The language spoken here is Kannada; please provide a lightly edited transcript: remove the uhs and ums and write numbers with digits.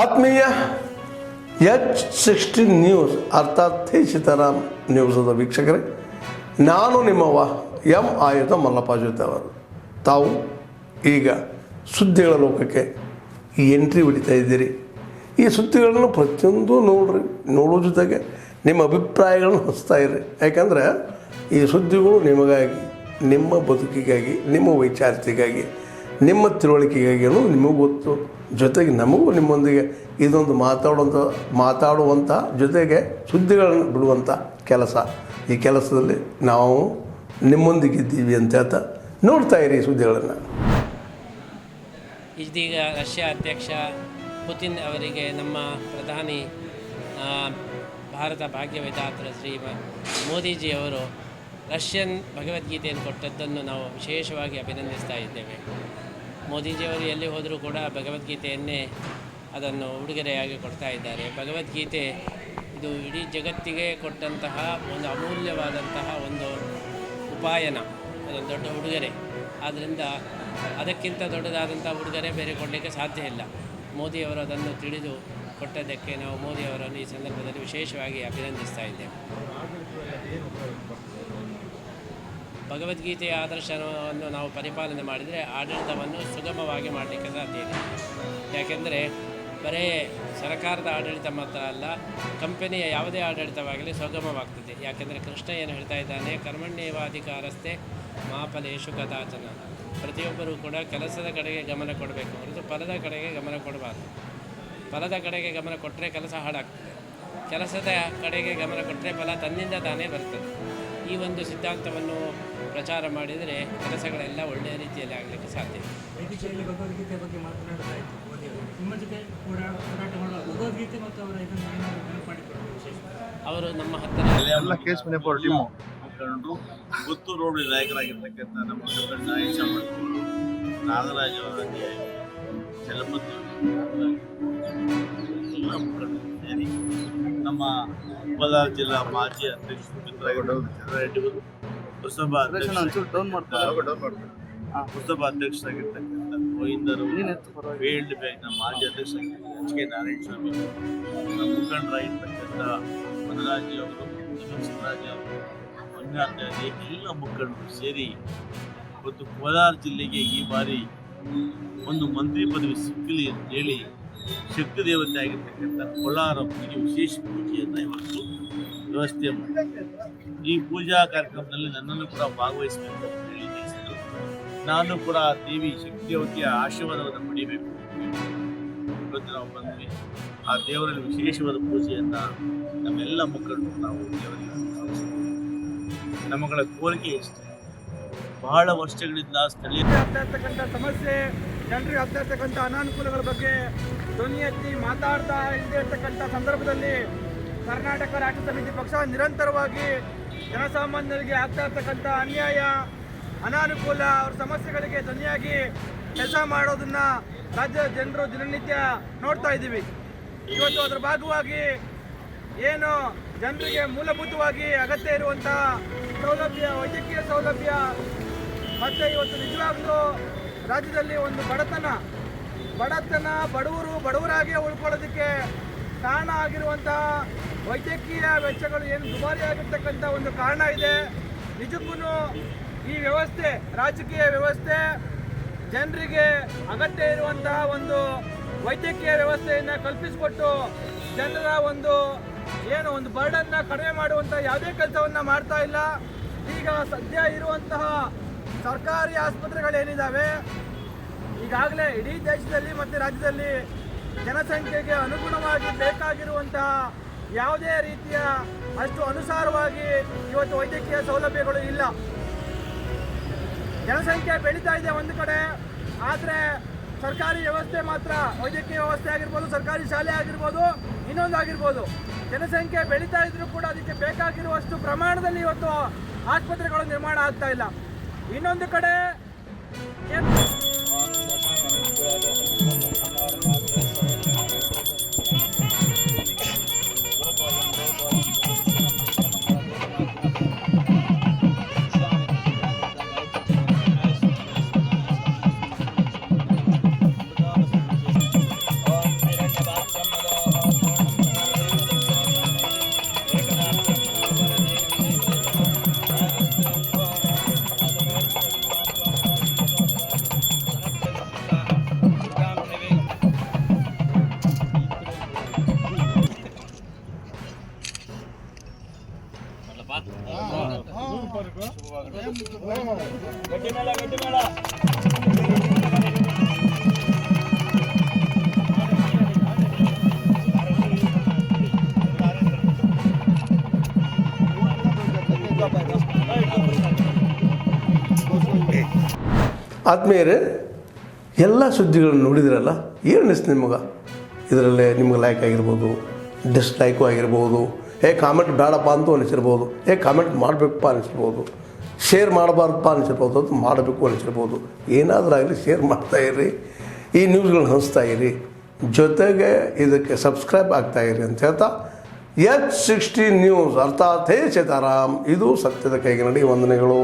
ಆತ್ಮೀಯ H16 ನ್ಯೂಸ್ ಅರ್ಥಾತ್ ಥೇ ಸೀತಾರಾಮ್ ನ್ಯೂಸದ ವೀಕ್ಷಕರೇ, ನಾನು ನಿಮ್ಮವ ಎಂ ಆಯುಧ ಮಲ್ಲಪ್ಪ ಜೊತೆ ಅವರು. ತಾವು ಈಗ ಸುದ್ದಿಗಳ ಲೋಕಕ್ಕೆ ಎಂಟ್ರಿ ಹೊಡಿತಾ ಇದ್ದೀರಿ. ಈ ಸುದ್ದಿಗಳನ್ನು ಪ್ರತಿಯೊಂದು ನೋಡೋ ಜೊತೆಗೆ ನಿಮ್ಮ ಅಭಿಪ್ರಾಯಗಳನ್ನು ಹಚ್ತಾ ಇರ್ರಿ. ಯಾಕಂದರೆ ಈ ಸುದ್ದಿಗಳು ನಿಮಗಾಗಿ, ನಿಮ್ಮ ಬದುಕಿಗಾಗಿ, ನಿಮ್ಮ ವೈಚಾರಿಕೆಗಾಗಿ, ನಿಮ್ಮ ತಿಳುವಳಿಕೆಗಾಗಿಯೂ ನಿಮಗೂ ಗೊತ್ತು. ಜೊತೆಗೆ ನಮಗೂ ನಿಮ್ಮೊಂದಿಗೆ ಇದೊಂದು ಮಾತಾಡುವಂಥ ಜೊತೆಗೆ ಸುದ್ದಿಗಳನ್ನು ಬಿಡುವಂಥ ಕೆಲಸ. ಈ ಕೆಲಸದಲ್ಲಿ ನಾವು ನಿಮ್ಮೊಂದಿಗಿದ್ದೀವಿ ಅಂತ ಹೇಳ್ತಾ ನೋಡ್ತಾ ಇರಿ ಸುದ್ದಿಗಳನ್ನು. ಇದೀಗ ರಷ್ಯಾ ಅಧ್ಯಕ್ಷ ಪುತಿನ್ ಅವರಿಗೆ ನಮ್ಮ ಪ್ರಧಾನಿ ಭಾರತ ಭಾಗ್ಯವೇದಾತರು ಶ್ರೀ ಮೋದಿಜಿಯವರು ರಷ್ಯನ್ ಭಗವದ್ಗೀತೆಯನ್ನು ಕೊಟ್ಟದ್ದನ್ನು ನಾವು ವಿಶೇಷವಾಗಿ ಅಭಿನಂದಿಸ್ತಾ ಇದ್ದೇವೆ. ಮೋದಿಜಿಯವರು ಎಲ್ಲಿ ಹೋದರೂ ಕೂಡ ಭಗವದ್ಗೀತೆಯನ್ನೇ ಅದನ್ನು ಉಡುಗೊರೆಯಾಗಿ ಕೊಡ್ತಾ ಇದ್ದಾರೆ. ಭಗವದ್ಗೀತೆ ಇದು ಇಡೀ ಜಗತ್ತಿಗೆ ಕೊಟ್ಟಂತಹ ಒಂದು ಅಮೂಲ್ಯವಾದಂತಹ ಒಂದು ಉಪಾಯನ, ಅದೊಂದು ದೊಡ್ಡ ಉಡುಗೊರೆ. ಆದ್ದರಿಂದ ಅದಕ್ಕಿಂತ ದೊಡ್ಡದಾದಂಥ ಉಡುಗೊರೆ ಬೇರೆ ಕೊಡಲಿಕ್ಕೆ ಸಾಧ್ಯ ಇಲ್ಲ. ಮೋದಿಯವರು ಅದನ್ನು ತಿಳಿದು ಕೊಟ್ಟದ್ದಕ್ಕೆ ನಾವು ಮೋದಿಯವರನ್ನು ಈ ಸಂದರ್ಭದಲ್ಲಿ ವಿಶೇಷವಾಗಿ ಅಭಿನಂದಿಸ್ತಾ ಇದ್ದೇವೆ. ಭಗವದ್ಗೀತೆಯ ಆದರ್ಶವನ್ನು ನಾವು ಪರಿಪಾಲನೆ ಮಾಡಿದರೆ ಆಡಳಿತವನ್ನು ಸುಗಮವಾಗಿ ಮಾಡಲಿಕ್ಕೆ ಸಾಧ್ಯ ಇದೆ. ಯಾಕೆಂದರೆ ಬರೀ ಸರ್ಕಾರದ ಆಡಳಿತ ಮಾತ್ರ ಅಲ್ಲ, ಕಂಪನಿಯ ಯಾವುದೇ ಆಡಳಿತವಾಗಲಿ ಸುಗಮವಾಗ್ತದೆ. ಯಾಕೆಂದರೆ ಕೃಷ್ಣ ಏನು ಹೇಳ್ತಾ ಇದ್ದಾನೆ, ಕರ್ಮಣ್ಯೇವಾಧಿಕಾರಸ್ಥೆ ಮಾ ಫಲೇಷು ಕದಾಚನ. ಪ್ರತಿಯೊಬ್ಬರೂ ಕೂಡ ಕೆಲಸದ ಕಡೆಗೆ ಗಮನ ಕೊಡಬೇಕು ಹೊರತು ಫಲದ ಕಡೆಗೆ ಗಮನ ಕೊಡಬಾರ್ದು. ಫಲದ ಕಡೆಗೆ ಗಮನ ಕೊಟ್ಟರೆ ಕೆಲಸ ಹಾಳಾಗ್ತದೆ, ಕೆಲಸದ ಕಡೆಗೆ ಗಮನ ಕೊಟ್ಟರೆ ಫಲ ತನ್ನಿಂದ ತಾನೇ ಬರ್ತದೆ. ಈ ಒಂದು ಸಿದ್ಧಾಂತವನ್ನು ಪ್ರಚಾರ ಮಾಡಿದರೆ ಕೆಲಸಗಳೆಲ್ಲ ಒಳ್ಳೆಯ ರೀತಿಯಲ್ಲಿ ಆಗಲಿಕ್ಕೆ ಸಾಧ್ಯ. ವೇದಿಕೆಯಲ್ಲಿ ಭಗವದ್ಗೀತೆ ಬಗ್ಗೆ ಮಾತನಾಡ್ತಾ ಇತ್ತು ಮೋದಿಯವರು. ನಿಮ್ಮ ಜೊತೆ ಹೋರಾಟ ಮಾಡುವ ಭಗವದ್ಗೀತೆ ಮತ್ತು ಅವರ ಇದನ್ನು ಏನಾದರೂ ನೆನಪಾಡಿಕೊಳ್ಳುವ ವಿಶೇಷ ಅವರು ನಮ್ಮ ಹತ್ತಿರ ಎಲ್ಲ ಕೇಸ್ ಮನೆ ಟೀಮು ಮುಖಂಡರು ಪುತ್ತೂರು ರೋಡ್ ನಾಯಕರಾಗಿರ್ತಕ್ಕಂಥ ನಮ್ಮ ನಾಯಕ ನಾಗರಾಜ್ ಅವರಾಗಿ ಚಲಪತಿ ಎಲ್ಲ ಮುಖಂಡರು ಸೇರಿ ನಮ್ಮ ಕೋಲಾರ ಜಿಲ್ಲಾ ಮಾಜಿ ಅಧ್ಯಕ್ಷರು ಮಿತ್ರರಾಗಿದ್ದರು ಚಂದ್ರರೆಡ್ಡಿಗಳು, ಪುರಸಭಾ ಅಧ್ಯಕ್ಷರಾಗಿರ್ತಕ್ಕಂಥ ಗೋವಿಂದರು, ಫೀಲ್ಡ್ ಬ್ಯಾಂಕ್ನ ಮಾಜಿ ಅಧ್ಯಕ್ಷರಾಗಿರ್ತಕ್ಕಂಥ ಎಚ್ ಕೆ ನಾರಾಯಣ ಸ್ವಾಮಿ, ನಮ್ಮ ಮುಖಂಡರಾಗಿರ್ತಕ್ಕಂಥ ವನರಾಜಿ ಅವರು, ಶಿವರಾಜ್ ಅವರು, ಮಂಜಾತ್ಯಾದಿ ಎಲ್ಲ ಮುಖಂಡರು ಸೇರಿ ಇವತ್ತು ಕೋಲಾರ ಜಿಲ್ಲೆಗೆ ಈ ಬಾರಿ ಒಂದು ಮಂತ್ರಿ ಪದವಿ ಸಿಕ್ಕಲಿ ಅಂತ ಹೇಳಿ ಶಕ್ತಿ ದೇವತೆ ಆಗಿರ್ತಕ್ಕಂಥ ಕೋಲಾರಮ್ಮನಿಗೆ ವಿಶೇಷ ಪೂಜೆಯನ್ನು ಇವತ್ತು ವ್ಯವಸ್ಥೆ ಮಾಡಿದ್ದಾರೆ. ಈ ಪೂಜಾ ಕಾರ್ಯಕ್ರಮದಲ್ಲಿ ನನ್ನನ್ನು ಕೂಡ ಭಾಗವಹಿಸಬೇಕು ಅಂತ ಹೇಳಿ ತಿಳಿಸಿದರು. ನಾನು ಕೂಡ ಆ ದೇವಿ ಶಕ್ತಿ ದೇವತೆಯ ಆಶೀರ್ವಾದವನ್ನು ಪಡೆಯಬೇಕು. ಇವತ್ತು ನಾವು ಬಂದ್ವಿ, ಆ ದೇವರಲ್ಲಿ ವಿಶೇಷವಾದ ಪೂಜೆಯನ್ನು ನಮ್ಮೆಲ್ಲ ಮುಖಂಡರು ನಾವು ದೇವರಿಗೆ ನಮ್ಮಗಳ ಕೋರಿಕೆ ಇಷ್ಟೇ. ಬಹಳ ವರ್ಷಗಳಿಂದ ಸ್ಥಳೀಯ ಆಗ್ತಾ ಇರ್ತಕ್ಕಂಥ ಸಮಸ್ಯೆ, ಜನರಿಗೆ ಆಗ್ತಾ ಇರ್ತಕ್ಕಂಥ ಅನಾನುಕೂಲಗಳ ಬಗ್ಗೆ ಧ್ವನಿ ಎತ್ತಿ ಮಾತಾಡ್ತಾ ಇಲ್ಲದೆ ಇರ್ತಕ್ಕಂಥ ಸಂದರ್ಭದಲ್ಲಿ ಕರ್ನಾಟಕ ರಾಷ್ಟ್ರ ಸಮಿತಿ ಪಕ್ಷ ನಿರಂತರವಾಗಿ ಜನಸಾಮಾನ್ಯರಿಗೆ ಆಗ್ತಾ ಇರ್ತಕ್ಕಂಥ ಅನ್ಯಾಯ, ಅನಾನುಕೂಲ, ಅವ್ರ ಸಮಸ್ಯೆಗಳಿಗೆ ಧ್ವನಿಯಾಗಿ ಕೆಲಸ ಮಾಡೋದನ್ನು ರಾಜ್ಯದ ಜನರು ದಿನನಿತ್ಯ ನೋಡ್ತಾ ಇದ್ದೀವಿ. ಇವತ್ತು ಅದರ ಭಾಗವಾಗಿ ಏನು ಜನರಿಗೆ ಮೂಲಭೂತವಾಗಿ ಅಗತ್ಯ ಇರುವಂಥ ಸೌಲಭ್ಯ, ವೈದ್ಯಕೀಯ ಸೌಲಭ್ಯ, ಮತ್ತು ಇವತ್ತು ನಿಜವಾಗ್ಲೂ ರಾಜ್ಯದಲ್ಲಿ ಒಂದು ಬಡತನ ಬಡವರಾಗಿ ಉಳ್ಕೊಳ್ಳೋದಕ್ಕೆ ಕಾರಣ ಆಗಿರುವಂತಹ ವೈದ್ಯಕೀಯ ವೆಚ್ಚಗಳು ಏನು ದುಬಾರಿ ಆಗಿರ್ತಕ್ಕಂಥ ಒಂದು ಕಾರಣ ಇದೆ. ನಿಜಕ್ಕೂ ಈ ವ್ಯವಸ್ಥೆ, ರಾಜಕೀಯ ವ್ಯವಸ್ಥೆ, ಜನರಿಗೆ ಅಗತ್ಯ ಇರುವಂತಹ ಒಂದು ವೈದ್ಯಕೀಯ ವ್ಯವಸ್ಥೆಯನ್ನು ಕಲ್ಪಿಸಿಕೊಟ್ಟು ಜನರ ಒಂದು ಬರ್ಡನ್ನ ಕಡಿಮೆ ಮಾಡುವಂಥ ಯಾವುದೇ ಕೆಲಸವನ್ನು ಮಾಡ್ತಾ ಇಲ್ಲ. ಈಗ ಸದ್ಯ ಇರುವಂತಹ ಸರ್ಕಾರಿ ಆಸ್ಪತ್ರೆಗಳೇನಿದ್ದಾವೆ, ಈಗಾಗಲೇ ಇಡೀ ದೇಶದಲ್ಲಿ ಮತ್ತು ರಾಜ್ಯದಲ್ಲಿ ಜನಸಂಖ್ಯೆಗೆ ಅನುಗುಣವಾಗಿ ಬೇಕಾಗಿರುವಂತಹ ಯಾವುದೇ ರೀತಿಯ ಅಷ್ಟು ಅನುಸಾರವಾಗಿ ಇವತ್ತು ವೈದ್ಯಕೀಯ ಸೌಲಭ್ಯಗಳು ಇಲ್ಲ. ಜನಸಂಖ್ಯೆ ಬೆಳೀತಾ ಇದೆ ಒಂದು ಕಡೆ, ಆದರೆ ಸರ್ಕಾರಿ ವ್ಯವಸ್ಥೆ ಮಾತ್ರ, ವೈದ್ಯಕೀಯ ವ್ಯವಸ್ಥೆ ಆಗಿರ್ಬೋದು, ಸರ್ಕಾರಿ ಶಾಲೆ ಆಗಿರ್ಬೋದು, ಇನ್ನೊಂದಾಗಿರ್ಬೋದು, ಜನಸಂಖ್ಯೆ ಬೆಳೀತಾ ಇದ್ರೂ ಕೂಡ ಅದಕ್ಕೆ ಬೇಕಾಗಿರುವಷ್ಟು ಪ್ರಮಾಣದಲ್ಲಿ ಇವತ್ತು ಆಸ್ಪತ್ರೆಗಳು ನಿರ್ಮಾಣ ಆಗ್ತಾ ಇಲ್ಲ. ಇನ್ನೊಂದು ಕಡೆ ಆದ್ಮೇಲೆ ಎಲ್ಲ ಸುದ್ದಿಗಳನ್ನು ನೋಡಿದ್ರಲ್ಲ, ಏನು ಅನಿಸ್ತು ನಿಮಗೆ? ಇದರಲ್ಲೇ ನಿಮ್ಗೆ ಲೈಕ್ ಆಗಿರ್ಬೋದು, ಡಿಸ್ಲೈಕು ಆಗಿರ್ಬೋದು, ಕಾಮೆಂಟ್ ಬೇಡಪ್ಪ ಅಂತೂ ಅನಿಸಿರ್ಬೋದು, ಕಾಮೆಂಟ್ ಮಾಡಬೇಕಪ್ಪ ಅನಿಸಿರ್ಬೋದು, ಶೇರ್ ಮಾಡಬಾರ್ದಪ್ಪ ಅನಿಸಿರ್ಬೋದು, ಅದು ಮಾಡಬೇಕು ಅನಿಸಿರ್ಬೋದು. ಏನಾದರೂ ಆಗಲಿ ಶೇರ್ ಮಾಡ್ತಾಯಿರಿ, ಈ ನ್ಯೂಸ್ಗಳನ್ನ ಹಂಚ್ತಾ ಇರಿ, ಜೊತೆಗೆ ಇದಕ್ಕೆ ಸಬ್ಸ್ಕ್ರೈಬ್ ಆಗ್ತಾಯಿರಿ ಅಂತ ಹೇಳ್ತಾ H16 ನ್ಯೂಸ್ ಅರ್ಥಾತ್ ಹೇ ಸೀತಾರಾಮ್, ಇದು ಸತ್ಯದ ಕೈಗೆ ನಡಿ. ವಂದನೆಗಳು.